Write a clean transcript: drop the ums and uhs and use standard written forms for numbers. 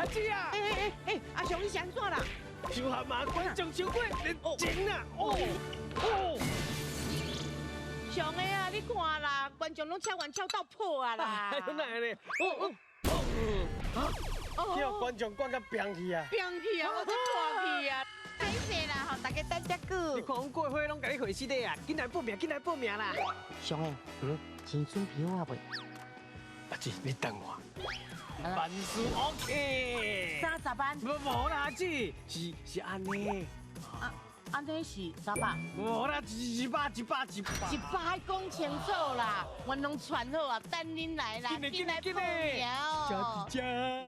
阿姊啊！阿雄你是安怎啦？就喊马观众超过认真啦！雄的啊，你看啦，观众拢敲完敲到破啊啦！哪会呢？叫观众灌到病去啊！病去啊，我都破去啊！歹势啦，吼，大家等遮久。你看我过火拢甲你回死的啊！紧来报名，紧来报名啦！雄的，钱准备好啊未？阿姊，你等我。万事 OK。30万？无啦，阿姊，是安尼。安尼是300？无啦，100，讲清楚啦，我拢传好啊，等恁来啦，紧来报名哦。加。